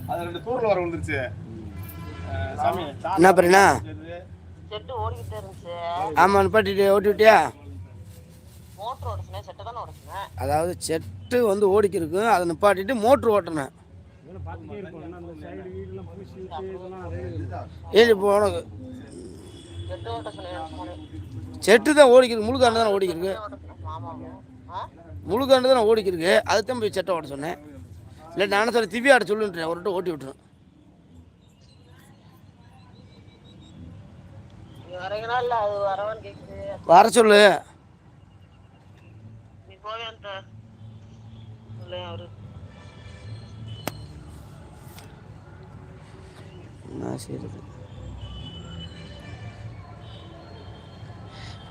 அது ரெண்டு தூர்ல வர விழுந்துருச்சு. சாமி என்ன பண்ணா செட்டு ஓடிக்கிட்டே இருந்துச்சு. ஆமா நிப்பாட்டிட்டு ஓட்டி விட்டியா? மோட்டர் ஓடுச்சுனே செட்டு தானே ஓடுச்சுனேன். அதாவது செட்டு வந்து ஓடிக்கிருக்கு, அதை நிப்பாட்டிட்டு மோட்ரு ஓட்டினேன். ஏழு இப்போ உனக்கு செட்டு ஓட்ட சொன்னேன். செட்டு தான் ஓடிக்கிருக்கு, முழுக்காண்டு தானே ஓடிக்கிருக்கு. முழுக்காண்டு தானே ஓடிக்கிருக்கு, அதுதான் போய் செட்டை ஓட்ட சொன்னேன். இல்லை நானும் சொல்ல திவ்யாட்ட சொல்லுன்றேன், ஒரு ஓட்டி விட்டுருவேன். வர சொல்லு.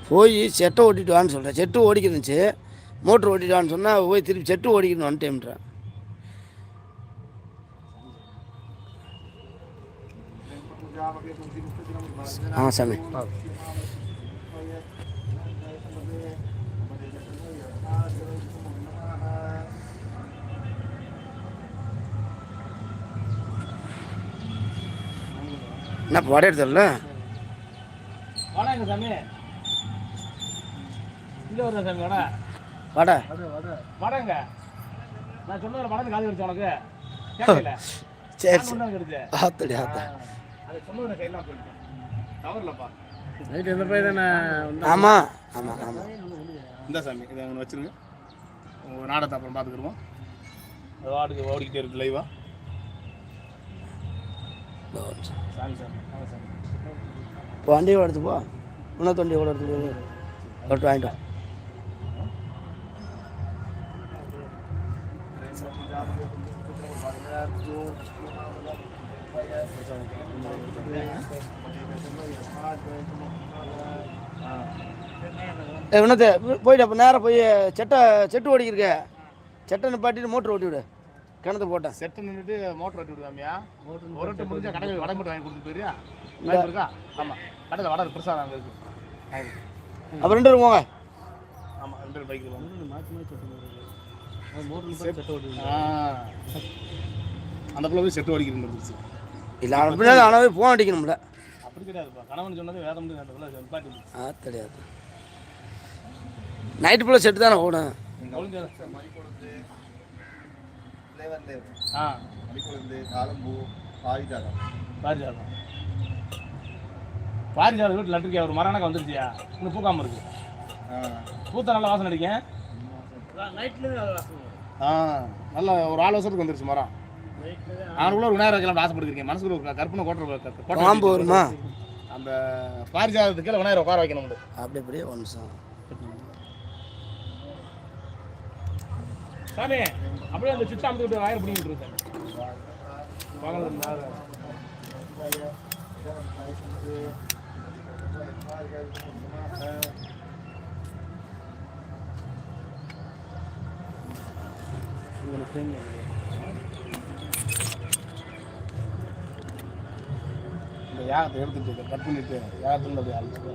போய் செட்டை ஓட்டிட்டு வான்னு சொல்கிறேன். செட்டு ஓடிக்கிருந்துச்சு, மோட்ரு ஓட்டிட்டு வான்னு சொன்னால் போய் திருப்பி செட்டு ஓடிக்கணும் ஒன் டைம்ன்றேன். ஆ சாமி என்ன வடை எடுத்தல வடை சாமி இங்கே வருதா சாமி வடை? வடை வடைங்க நான் சொன்னதில் வடை காது கிடைச்சு உனக்கு கேட்கல. சரி சரி ஆத்தடி ஆத்தா அது சொன்னதில் கையெல்லாம் போயிட்டு தவறுலப்பா. நைட்டு எந்த பையன் தானே? ஆமாம் ஆமாம் ஆமாம். இந்த சாமி இதை அங்கே வச்சுருங்க. உங்கள் நாடகத்தை அப்புறம் பார்த்துக்கிடுவோம். அது வாட்டுக்கு ஓடிக்கிட்டே இருக்கு லைவா. சாமி சாமி சாமி வண்டியை எடுத்து போ, இன்னொரு வண்டியை கூட எடுத்து போட்டு வாங்கிட்டு வா. இன்னத்தை போயிட்டு அப்போ நேராக போய் செட்டு ஓடிக்கிருக்க, செட்டை நிப்பாட்டிட்டு மோட்ரு ஓட்டி விடு. கிணத்து போட்டேன் செட்டு நின்றுட்டு மோட்டர் ஓட்டி விடுவாமியா. ஒரு ரெட்டு முடிஞ்சா கடையில் வடை மட்டும் வாங்கி கொடுத்துட்டு போயிரியா? இருக்கா? ஆமாம் கடையில் வடை பெருசாக அங்கே இருக்குது. அப்போ 2 பேரும் போங்க. ஆமாம் 2 பேர் பைக்கில் போங்க. அந்த பிள்ளை போய் செட்டு ஓடிக்கிட்டு இருந்துச்சு. இல்லை அப்படின்னா ஆனால் போன் அடிக்கணும்ல. அப்படி கிடையாதுப்பா, கணவன் சொன்னது வேற முடியும். அந்த பிள்ளை நிப்பாட்டி தெரியாது. நைட்டு ஃபுல்லாக செட்டு தானே ஓடும். பாரிஜாதம் வீட்டில் நட்டுருக்கியா? ஒரு மரணக்க வந்துருச்சியா? இன்னும் பூக்காமல் இருக்கு. பூத்த நல்லா வாசனை அடிக்கேன். நல்ல ஒரு 4 வருஷத்துக்கு வந்துருச்சு மரம். அவனுக்குள்ள ஒரு விநாயகர் வைக்கலாம் ஆசைப்படுத்திருக்கேன். மனசுக்குள்ள ஒரு கற்பனை கோட்டை பாம்பு வருமா? அந்த பாரிஜாதத்துக்கு விநாயகர் உட்கார வைக்கணும். அப்படி அப்படியே 1 நிமிஷம் சாமி. அப்படியே அந்த சிட்டா அமைத்து வாயில பிடிங்கிட்டு இருக்கேன். இந்த யாகத்தை எடுத்துட்டு கட் பண்ணிட்டு யாகத்துல அப்படியே அழுத்து